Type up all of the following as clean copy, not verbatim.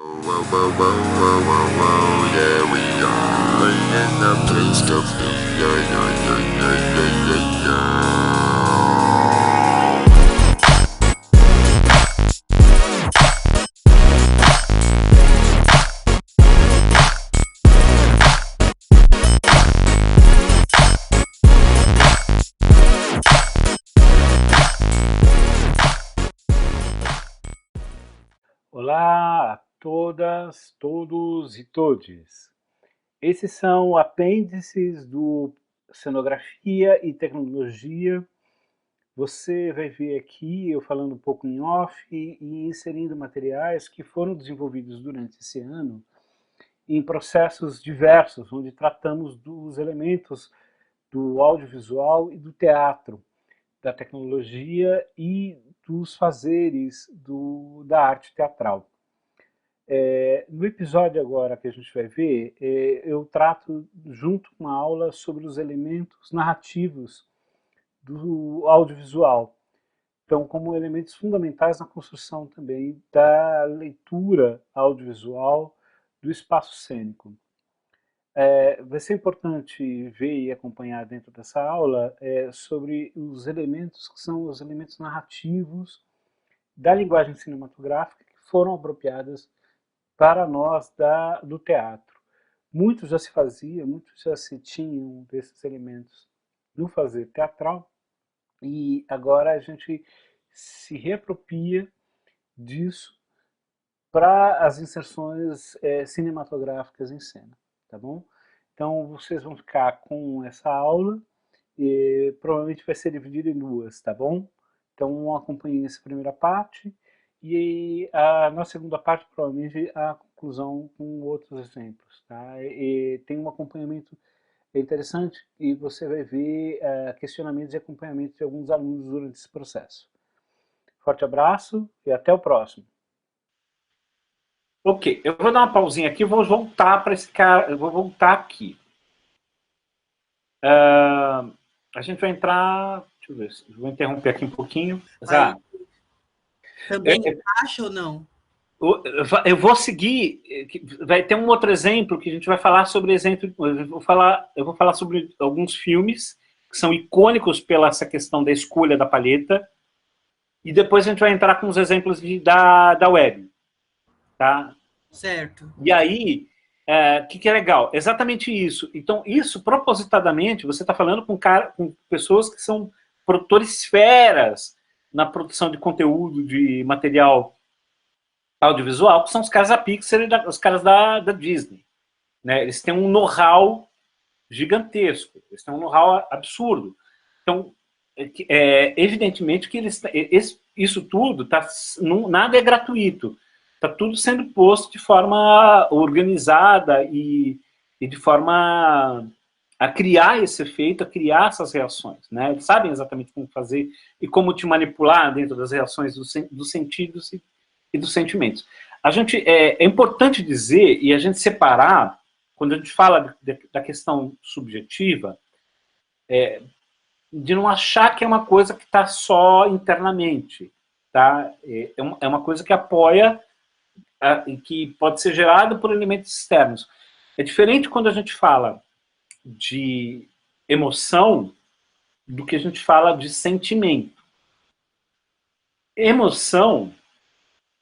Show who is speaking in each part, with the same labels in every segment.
Speaker 1: Whoa, whoa, whoa, whoa, whoa, whoa, yeah, we are in the place to be, yeah, yeah, yeah, yeah, yeah, yeah, yeah.
Speaker 2: Olá a todas, todos e todes. Esses são apêndices do Cenografia e Tecnologia. Você vai ver aqui eu falando um pouco em off e inserindo materiais que foram desenvolvidos durante esse ano em processos diversos, onde tratamos dos elementos do audiovisual e do teatro, da tecnologia e dos fazeres da arte teatral. No episódio agora que a gente vai ver, eu trato junto com uma aula sobre os elementos narrativos do audiovisual. Então, como elementos fundamentais na construção também da leitura audiovisual do espaço cênico. Vai ser importante ver e acompanhar dentro dessa aula sobre os elementos que são os elementos narrativos da linguagem cinematográfica que foram apropriadas para nós do teatro. Muito já se fazia, muitos já se tinham desses elementos no fazer teatral, e agora a gente se reapropria disso para as inserções cinematográficas em cena, tá bom? Então vocês vão ficar com essa aula, e provavelmente vai ser dividida em duas, tá bom? Então acompanhem essa primeira parte, e na segunda parte provavelmente a conclusão com outros exemplos, tá? E tem um acompanhamento interessante e você vai ver questionamentos e acompanhamento de alguns alunos durante esse processo. Forte abraço e até o próximo.
Speaker 3: Ok, eu vou dar uma pausinha aqui, vou voltar para esse cara, eu vou voltar aqui. A gente vai entrar, deixa eu ver, vou interromper aqui um pouquinho.
Speaker 4: Aí, também encaixa ou não?
Speaker 3: Eu vou seguir, vai ter um outro exemplo que a gente vai falar sobre exemplo, eu vou falar sobre alguns filmes que são icônicos pela essa questão da escolha da palheta, e depois a gente vai entrar com os exemplos da web, tá?
Speaker 4: Certo.
Speaker 3: E aí, que é legal? Exatamente isso. Então, isso, propositadamente, você está falando com pessoas que são produtores feras na produção de conteúdo, de material audiovisual, que são os caras da Pixar e os caras da Disney. Né? Eles têm um know-how gigantesco, eles têm um know-how absurdo. Então, evidentemente que isso tudo, nada é gratuito. Está tudo sendo posto de forma organizada e de forma a criar esse efeito, a criar essas reações. Né? Eles sabem exatamente como fazer e como te manipular dentro das reações dos sentidos e dos sentimentos. É importante dizer e a gente separar, quando a gente fala da questão subjetiva, de não achar que é uma coisa que está só internamente. Tá? É uma coisa que apoia e que pode ser gerado por elementos externos. É diferente quando a gente fala de emoção do que a gente fala de sentimento. Emoção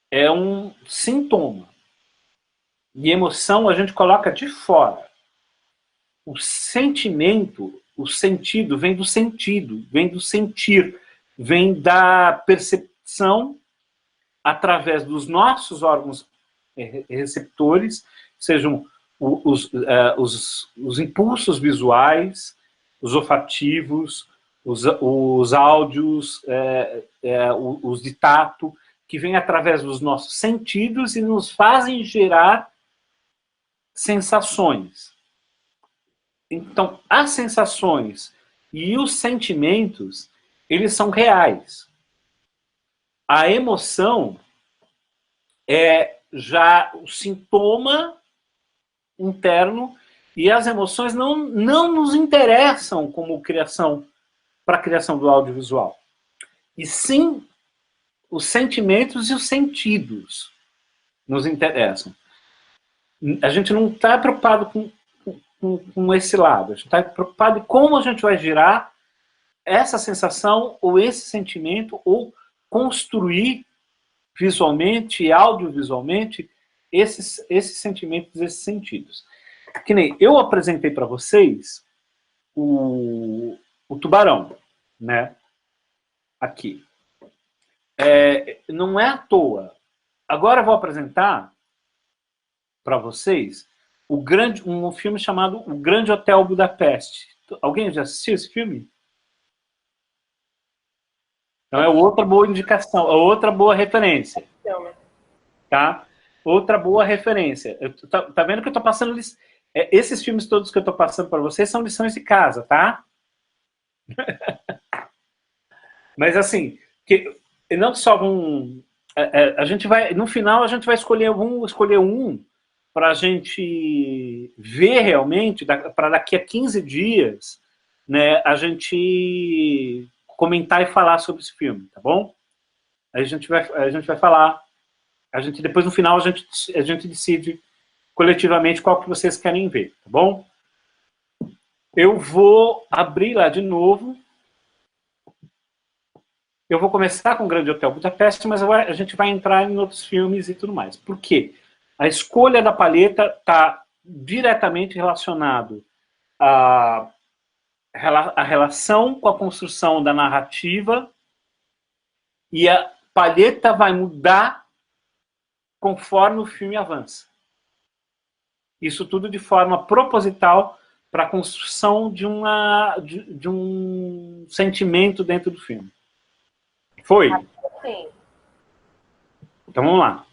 Speaker 3: é um sintoma. E emoção a gente coloca de fora. O sentimento, o sentido, vem do sentido, vem do sentir, vem da percepção através dos nossos órgãos receptores, sejam os impulsos visuais, os olfativos, os áudios, os de tato, que vêm através dos nossos sentidos e nos fazem gerar sensações. Então, as sensações e os sentimentos, eles são reais. A emoção é já o sintoma interno, e as emoções não nos interessam como criação, para a criação do nos interessam. A gente não está preocupado com esse lado, a gente está preocupado em como a gente vai gerar essa sensação ou esse sentimento, ou construir visualmente e audiovisualmente esses sentimentos, esses sentidos. Que nem eu apresentei para vocês o tubarão, né? Aqui. Não é à toa. Agora eu vou apresentar para vocês um filme chamado O Grande Hotel Budapeste. Alguém já assistiu esse filme? Então é outra boa indicação, é outra boa referência. Tá? Outra boa referência. Tá vendo que eu tô passando... esses filmes todos que eu tô passando para vocês são lições de casa, tá? Mas assim, que não só vão... a gente vai... No final a gente vai escolher um para a gente ver realmente, para daqui a 15 dias, né, a gente comentar e falar sobre esse filme, tá bom? A gente vai falar, depois no final a gente decide coletivamente qual que vocês querem ver, tá bom? Eu vou abrir lá de novo. Eu vou começar com o Grande Hotel Budapeste, mas a gente vai entrar em outros filmes e tudo mais. Por quê? A escolha da palheta está diretamente relacionado à relação com a construção da narrativa, e a palheta vai mudar conforme o filme avança. Isso tudo de forma proposital para a construção de um sentimento dentro do filme. Foi?
Speaker 5: Sim.
Speaker 3: Então vamos lá.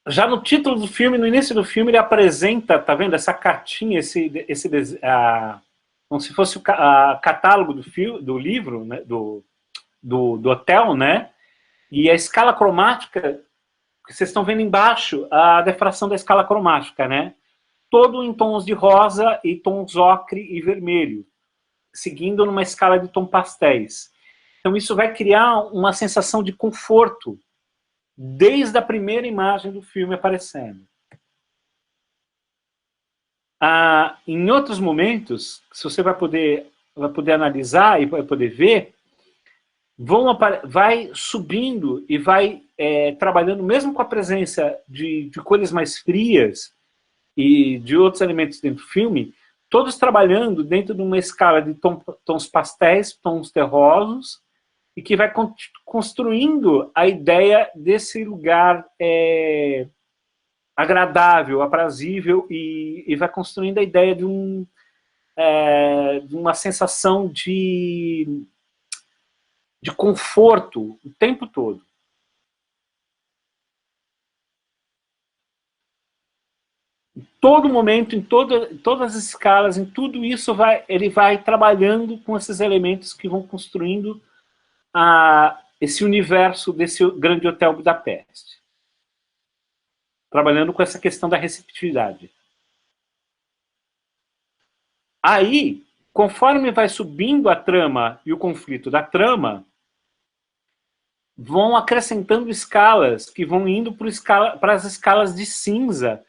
Speaker 3: Já no título do filme, no início do filme, ele apresenta, tá vendo, essa cartinha, como se fosse o catálogo do livro, né, do hotel, né? E a escala cromática, que vocês estão vendo embaixo, a defração da escala cromática, né? Todo em tons de rosa e tons ocre e vermelho, seguindo numa escala de tom pastéis. Então isso vai criar uma sensação de conforto, desde a primeira imagem do filme aparecendo. Em outros momentos, se você vai poder analisar e vai poder ver, vai subindo e vai trabalhando, mesmo com a presença de cores mais frias e de outros elementos dentro do filme, todos trabalhando dentro de uma escala de tons pastéis, tons terrosos, e que vai construindo a ideia desse lugar agradável, aprazível, e vai construindo a ideia de uma sensação de conforto o tempo todo. Em todo momento, em todas as escalas, em tudo isso, ele vai trabalhando com esses elementos que vão construindo esse universo desse Grande Hotel Budapeste. Trabalhando com essa questão da receptividade. Aí, conforme vai subindo a trama e o conflito da trama, vão acrescentando escalas que vão indo para as escalas de cinza,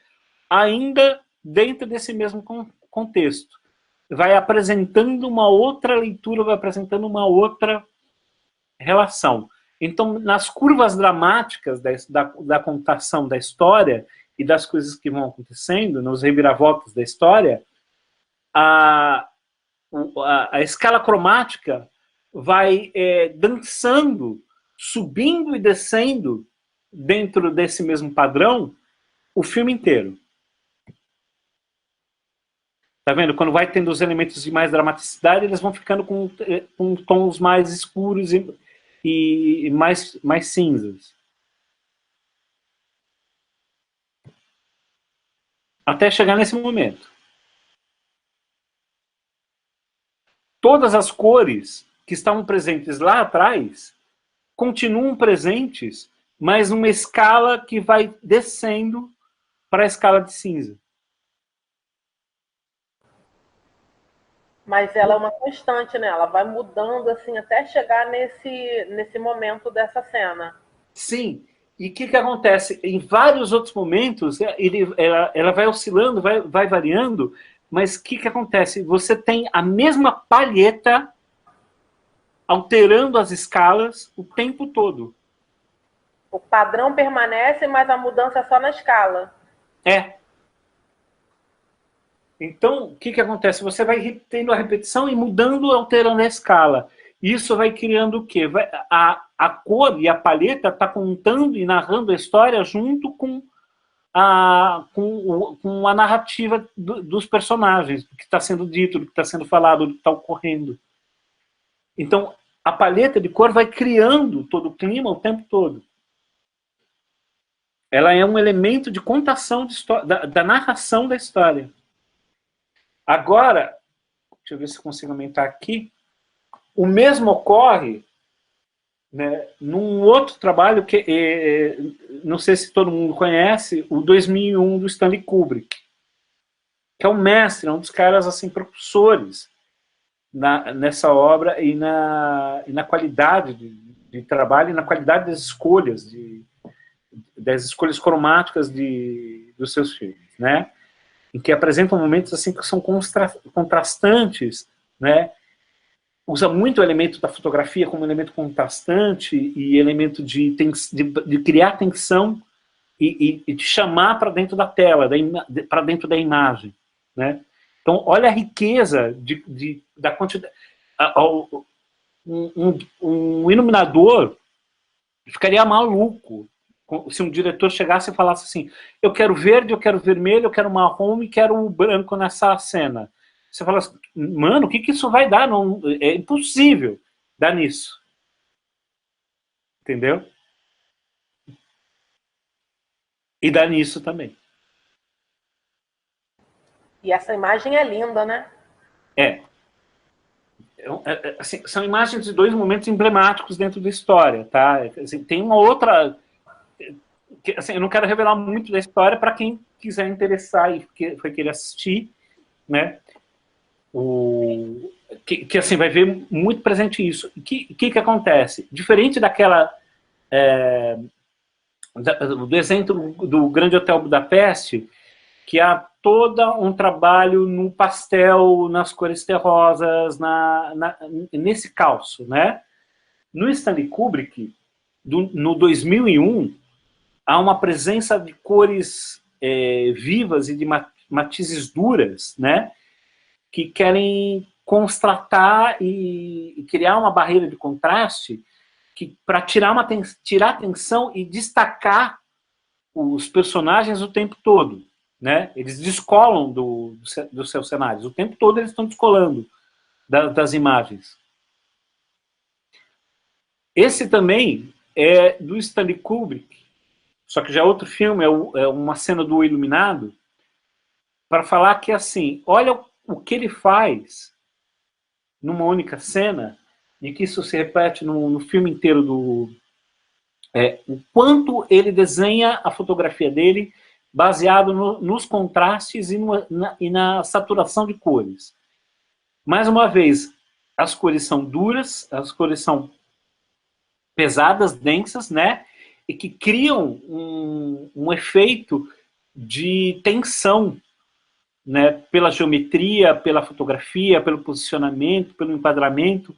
Speaker 3: ainda dentro desse mesmo contexto. Vai apresentando uma outra leitura, vai apresentando uma outra relação. Então, nas curvas dramáticas da contação da história e das coisas que vão acontecendo, nos reviravoltas da história, a escala cromática vai dançando, subindo e descendo dentro desse mesmo padrão o filme inteiro. Tá vendo? Quando vai tendo os elementos de mais dramaticidade, eles vão ficando com tons mais escuros e mais cinzas. Até chegar nesse momento. Todas as cores que estavam presentes lá atrás continuam presentes, mas numa escala que vai descendo para a escala de cinza.
Speaker 5: Mas ela é uma constante, né? Ela vai mudando assim até chegar nesse momento dessa cena.
Speaker 3: Sim, E o que acontece? Em vários outros momentos, ela vai oscilando, vai variando, mas o que acontece? Você tem a mesma palheta alterando as escalas o tempo todo.
Speaker 5: O padrão permanece, mas a mudança é só na escala.
Speaker 3: É. Então, o que acontece? Você vai tendo a repetição e mudando, alterando a escala. Isso vai criando o quê? A cor e a palheta está contando e narrando a história junto com a narrativa dos personagens, do que está sendo dito, do que está sendo falado, do que está ocorrendo. Então, a palheta de cor vai criando todo o clima o tempo todo. Ela é um elemento de contação de história, da narração da história. Agora, deixa eu ver se eu consigo aumentar aqui. O mesmo ocorre, né, num outro trabalho que não sei se todo mundo conhece, o 2001 do Stanley Kubrick, que é um mestre, um dos caras assim propulsores nessa obra e na qualidade de trabalho e na qualidade das escolhas cromáticas dos seus filmes, né? Em que apresentam momentos assim que são contrastantes, né? Usa muito o elemento da fotografia como elemento contrastante e elemento de criar tensão e de chamar para dentro da tela, para dentro da imagem, né? Então, olha a riqueza da quantidade. Um iluminador ficaria maluco se um diretor chegasse e falasse assim: eu quero verde, eu quero vermelho, eu quero marrom e quero branco nessa cena. Você fala assim, mano, o que isso vai dar? Não, é impossível dar nisso. Entendeu? E dar nisso também.
Speaker 5: E essa imagem é linda, né?
Speaker 3: Assim, são imagens de dois momentos emblemáticos dentro da história, tá? Assim, tem uma outra... Assim, eu não quero revelar muito da história para quem quiser interessar e foi querer assistir, né? Que assim, vai ver muito presente isso. O que acontece? Diferente daquela... do exemplo do Grande Hotel Budapeste, que há todo um trabalho no pastel, nas cores terrosas, nesse calço, né? No Stanley Kubrick, no 2001, há uma presença de cores vivas e de matizes duras, né? Que querem contrastar e criar uma barreira de contraste para tirar atenção e destacar os personagens o tempo todo, né? Eles descolam dos seus cenários. O tempo todo eles estão descolando das imagens. Esse também é do Stanley Kubrick, só que já é outro filme, é uma cena do Iluminado, para falar que, assim, olha o que ele faz numa única cena, e que isso se repete no filme inteiro o quanto ele desenha a fotografia dele baseado nos contrastes e na saturação de cores. Mais uma vez, as cores são duras, as cores são pesadas, densas, né? E que criam um efeito de tensão, né? Pela geometria, pela fotografia, pelo posicionamento, pelo enquadramento,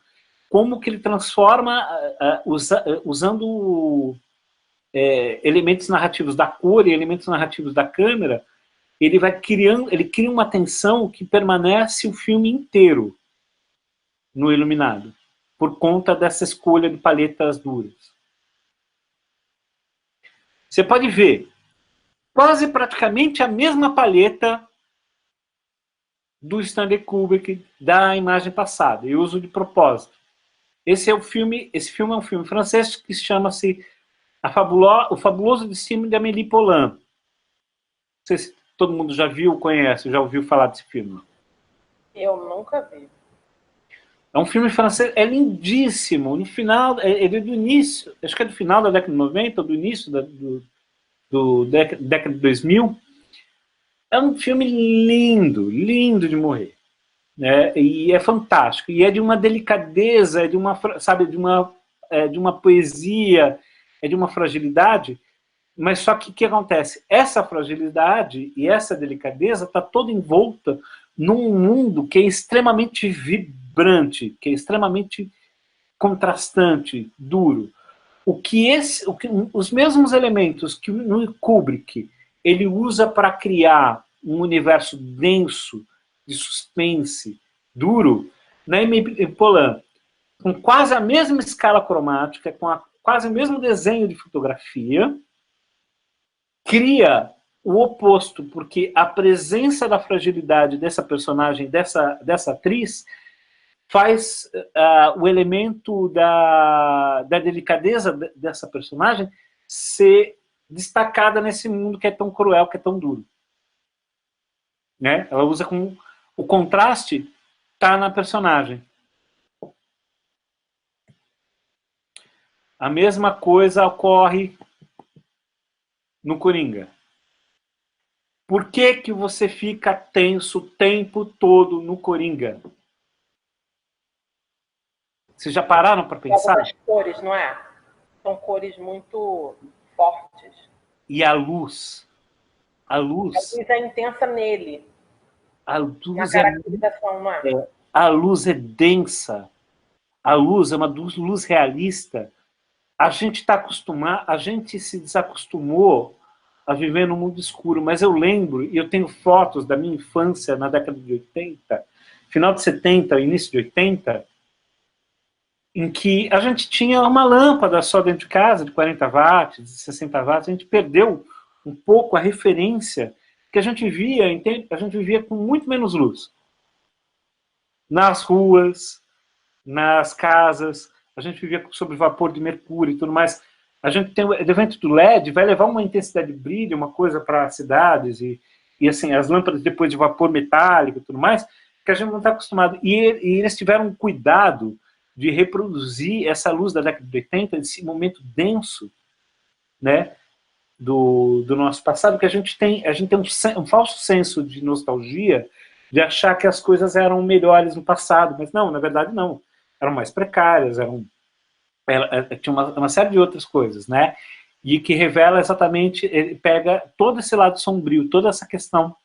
Speaker 3: como que ele transforma, usando elementos narrativos da cor e elementos narrativos da câmera, ele cria uma tensão que permanece o filme inteiro no Iluminado, por conta dessa escolha de paletas duras. Você pode ver quase praticamente a mesma paleta do Stanley Kubrick da imagem passada, e uso de propósito. Esse filme é um filme francês que chama-se O Fabuloso Destino de Amélie Poulain. Não sei se todo mundo já viu, conhece, já ouviu falar desse filme.
Speaker 5: Eu nunca vi.
Speaker 3: É um filme francês, é lindíssimo. No final, ele é do início, acho que é do final da década de 90, ou do início da década de 2000. É um filme lindo, lindo de morrer. Né? E é fantástico. E é de uma delicadeza, de uma poesia, é de uma fragilidade Mas só que o que acontece? Essa fragilidade e essa delicadeza está toda envolta num mundo que é extremamente vibrante, que é extremamente contrastante, duro. Os mesmos elementos que no Kubrick ele usa para criar um universo denso, de suspense, duro, na Aimé Poulain, com quase a mesma escala cromática, com quase o mesmo desenho de fotografia, cria o oposto, porque a presença da fragilidade dessa personagem, dessa atriz, faz o elemento da delicadeza dessa personagem ser destacada nesse mundo que é tão cruel, que é tão duro. Né? Ela usa como o contraste está na personagem. A mesma coisa ocorre no Coringa. Por que que você fica tenso o tempo todo no Coringa? Vocês já pararam para pensar?
Speaker 5: As cores, não é? São cores muito fortes.
Speaker 3: E a luz? A luz...
Speaker 5: A luz é intensa nele.
Speaker 3: A
Speaker 5: Na
Speaker 3: luz
Speaker 5: caracterização, não é?
Speaker 3: a luz é densa. A luz é uma luz realista. A gente está acostumado, a gente se desacostumou a viver num mundo escuro, mas eu lembro, e eu tenho fotos da minha infância na década de 80, final de 70, início de 80, em que a gente tinha uma lâmpada só dentro de casa, de 40 watts, de 60 watts, a gente perdeu um pouco a referência que a gente vivia com muito menos luz. Nas ruas, nas casas, a gente vivia sob vapor de mercúrio e tudo mais. A gente tem o advento do LED, vai levar uma intensidade de brilho, uma coisa para as cidades, e assim, as lâmpadas depois de vapor metálico e tudo mais, que a gente não está acostumado. E eles tiveram cuidado de reproduzir essa luz da década de 80, esse momento denso, né, do nosso passado, que a gente tem um falso senso de nostalgia, de achar que as coisas eram melhores no passado, mas não, na verdade não. Eram mais precárias, tinha uma série de outras coisas, né? E que revela exatamente, ele pega todo esse lado sombrio, toda essa questão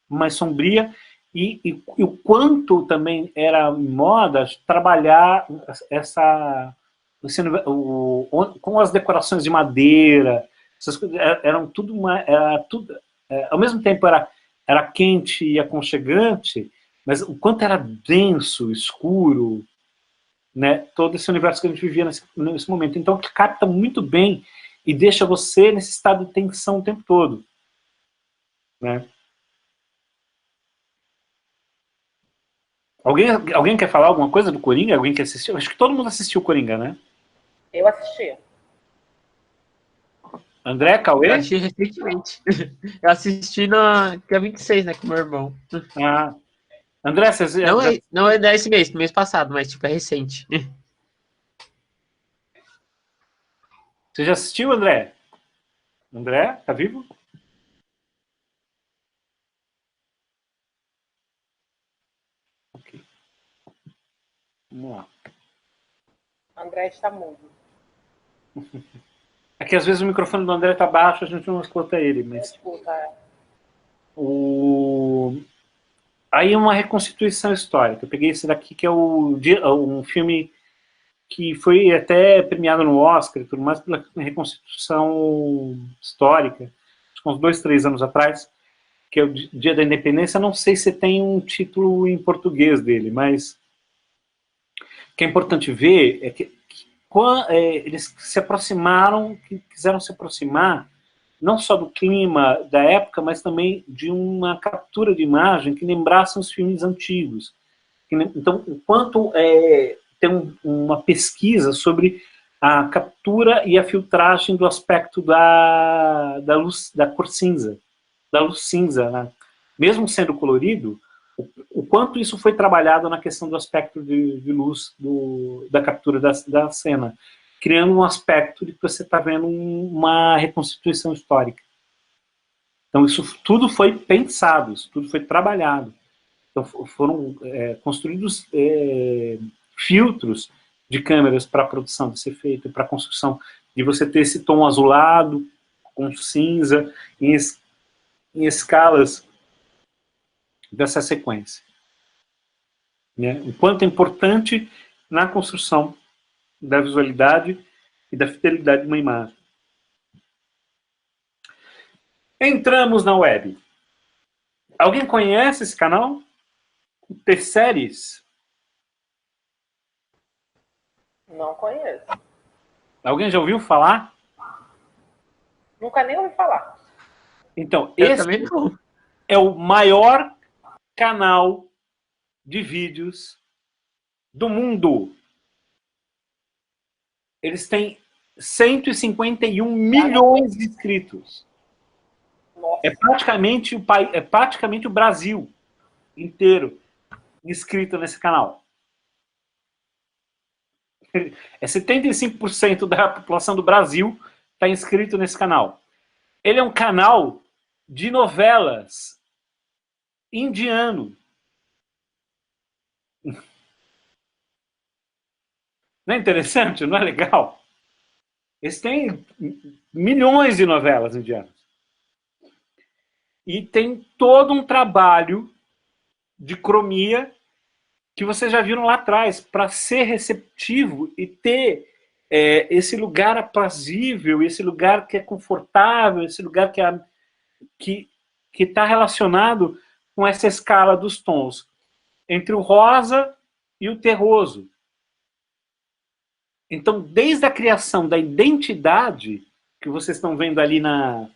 Speaker 3: mais sombria, e o quanto também era moda trabalhar com as decorações de madeira, essas coisas, eram tudo ao mesmo tempo era quente e aconchegante, mas o quanto era denso, escuro, né, todo esse universo que a gente vivia nesse momento. Então, que capta muito bem e deixa você nesse estado de tensão o tempo todo. Né? Alguém quer falar alguma coisa do Coringa? Alguém quer assistir? Acho que todo mundo assistiu o Coringa, né?
Speaker 5: Eu assisti.
Speaker 3: André, Cauê?
Speaker 6: Eu assisti recentemente. Eu assisti no dia 26, né, com o meu irmão.
Speaker 3: Ah. André, vocês...
Speaker 6: Não é desse mês, do mês passado, mas tipo, é recente.
Speaker 3: Você já assistiu, André? André, tá vivo? Ok. Vamos lá.
Speaker 5: André está mudo.
Speaker 3: É que às vezes o microfone do André tá baixo, a gente não escuta ele, mas...
Speaker 5: Escuta.
Speaker 3: Aí uma reconstituição histórica. Eu peguei esse daqui, que é um filme que foi até premiado no Oscar e tudo mais, pela reconstituição histórica, acho que uns 2, 3 anos atrás, que é o Dia da Independência. Não sei se tem um título em português dele, mas o que é importante ver é que eles se aproximaram, quiseram se aproximar não só do clima da época, mas também de uma captura de imagem que lembrasse os filmes antigos. Então, enquanto tem uma pesquisa sobre a captura e a filtragem do aspecto da luz, da cor cinza, da luz cinza, né? Mesmo sendo colorido, o quanto isso foi trabalhado na questão do aspecto de luz da captura da cena, criando um aspecto de que você está vendo uma reconstituição histórica. Então isso tudo foi pensado, isso tudo foi trabalhado. Então foram construídos filtros de câmeras para a produção desse efeito, para a construção de você ter esse tom azulado, com cinza, em escalas dessa sequência. Né? O quanto é importante na construção da visualidade e da fidelidade de uma imagem. Entramos na web. Alguém conhece esse canal? Terceires?
Speaker 5: Não conheço.
Speaker 3: Alguém já ouviu falar?
Speaker 5: Nunca nem ouvi falar.
Speaker 3: Então,
Speaker 6: Eu
Speaker 3: esse
Speaker 6: também não.
Speaker 3: é o maior canal de vídeos do mundo. Eles têm 151 milhões de inscritos.
Speaker 5: Nossa.
Speaker 3: É praticamente o Brasil inteiro inscrito nesse canal. É 75% da população do Brasil está inscrito nesse canal. Ele é um canal de novelas indiano. Não é interessante? Não é legal? Eles têm milhões de novelas indianas. E tem todo um trabalho de cromia que vocês já viram lá atrás, para ser receptivo e ter esse lugar aprazível, esse lugar que é confortável, esse lugar que está relacionado com essa escala dos tons, entre o rosa e o terroso. Então, desde a criação da identidade, que vocês estão vendo ali na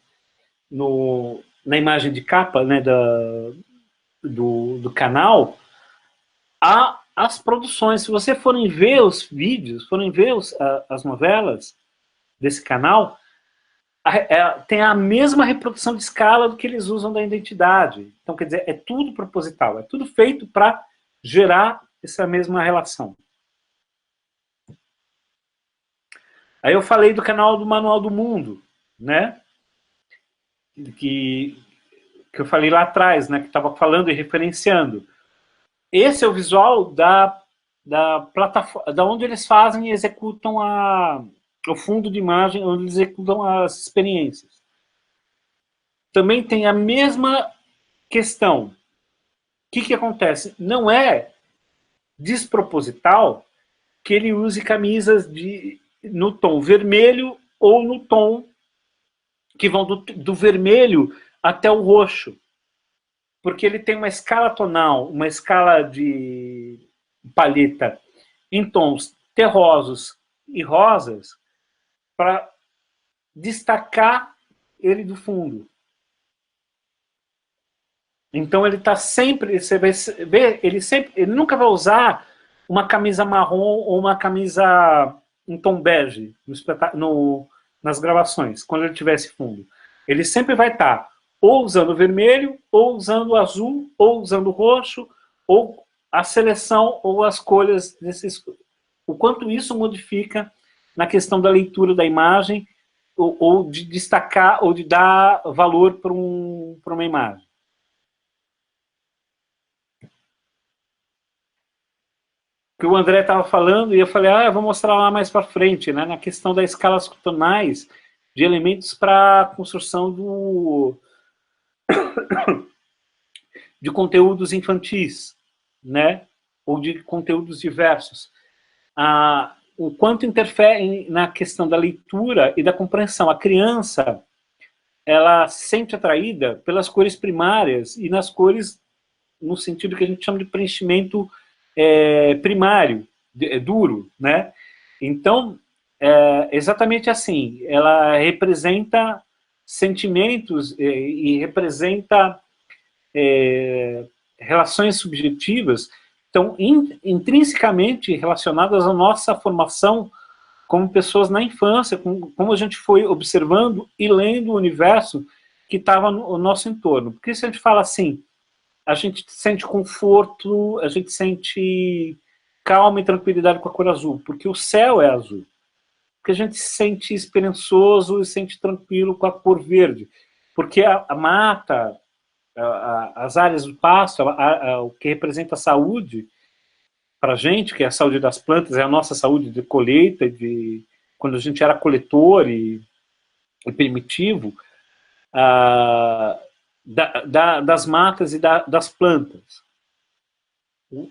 Speaker 3: imagem de capa, né, do canal, as produções. Se vocês forem ver os vídeos, forem ver as novelas desse canal, tem a mesma reprodução de escala do que eles usam da identidade. Então, quer dizer, é tudo proposital, é tudo feito para gerar essa mesma relação. Aí eu falei do canal do Manual do Mundo, né? Que eu falei lá atrás, né? Que estava falando e referenciando. Esse é o visual da plataforma, da onde eles fazem e executam o fundo de imagem, onde eles executam as experiências. Também tem a mesma questão. O que acontece? Não é desproposital que ele use camisas no tom vermelho ou no tom que vão do vermelho até o roxo. Porque ele tem uma escala tonal, uma escala de palheta em tons terrosos e rosas para destacar ele do fundo. Então ele está sempre, você vai ver, ele nunca vai usar uma camisa marrom ou uma camisa em tom bege nas gravações, quando ele tiver esse fundo. Ele sempre vai estar ou usando vermelho, ou usando azul, ou usando roxo, ou a seleção ou as cores desses. O quanto isso modifica na questão da leitura da imagem, ou de destacar, ou de dar valor para uma imagem. Que o André estava falando, e eu falei, eu vou mostrar lá mais para frente, né, na questão das escalas tonais de elementos para a construção de conteúdos infantis, né, ou de conteúdos diversos. O quanto interfere na questão da leitura e da compreensão. A criança, ela se sente atraída pelas cores primárias e nas cores, no sentido que a gente chama de preenchimento primário, duro, né? Então, exatamente assim, ela representa sentimentos e representa relações subjetivas, então, intrinsecamente relacionadas à nossa formação como pessoas na infância, como a gente foi observando e lendo o universo que estava no nosso entorno. Porque se a gente fala assim, a gente sente conforto, a gente sente calma e tranquilidade com a cor azul, porque o céu é azul. Porque a gente se sente esperançoso e se sente tranquilo com a cor verde, porque a mata, as áreas do pasto, o que representa a saúde para a gente, que é a saúde das plantas, é a nossa saúde de colheita, quando a gente era coletor, e e primitivo das matas e das plantas.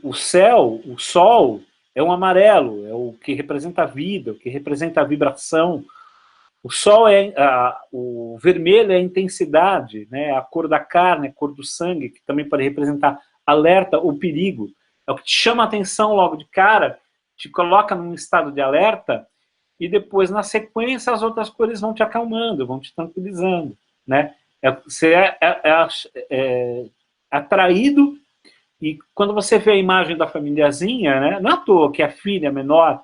Speaker 3: O céu, o sol, é um amarelo, é o que representa a vida, o que representa a vibração. O sol o vermelho é a intensidade, né? A cor da carne, a cor do sangue, que também pode representar alerta ou perigo. É o que te chama a atenção logo de cara, te coloca num estado de alerta, e depois, na sequência, as outras cores vão te acalmando, vão te tranquilizando, né? Você é atraído, e quando você vê a imagem da famíliazinha, né? Não é à toa que a filha menor,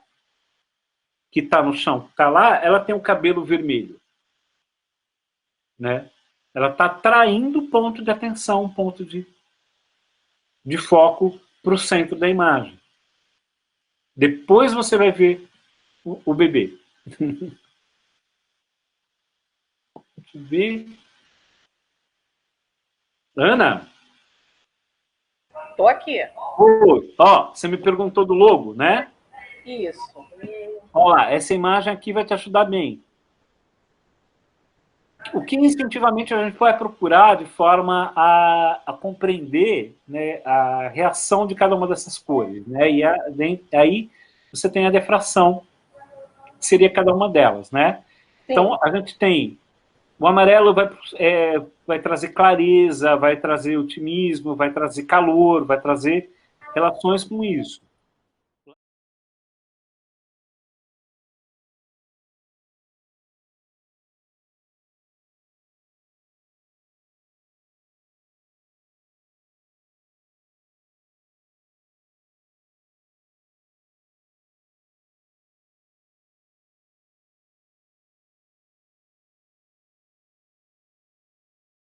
Speaker 3: que está no chão, que está lá, ela tem o cabelo vermelho, né? Ela está atraindo ponto de atenção, ponto de foco para o centro da imagem. Depois você vai ver o bebê. Deixa eu ver. Ana?
Speaker 5: Tô aqui.
Speaker 3: Oi. Ó, você me perguntou do logo, né?
Speaker 5: Isso.
Speaker 3: Olha lá, essa imagem aqui vai te ajudar bem. O que instintivamente a gente vai procurar de forma a compreender, né, a reação de cada uma dessas cores, né? E aí você tem a defração, que seria cada uma delas, né?
Speaker 5: Sim.
Speaker 3: Então, a gente tem o amarelo vai trazer clareza, vai trazer otimismo, vai trazer calor, vai trazer relações com isso.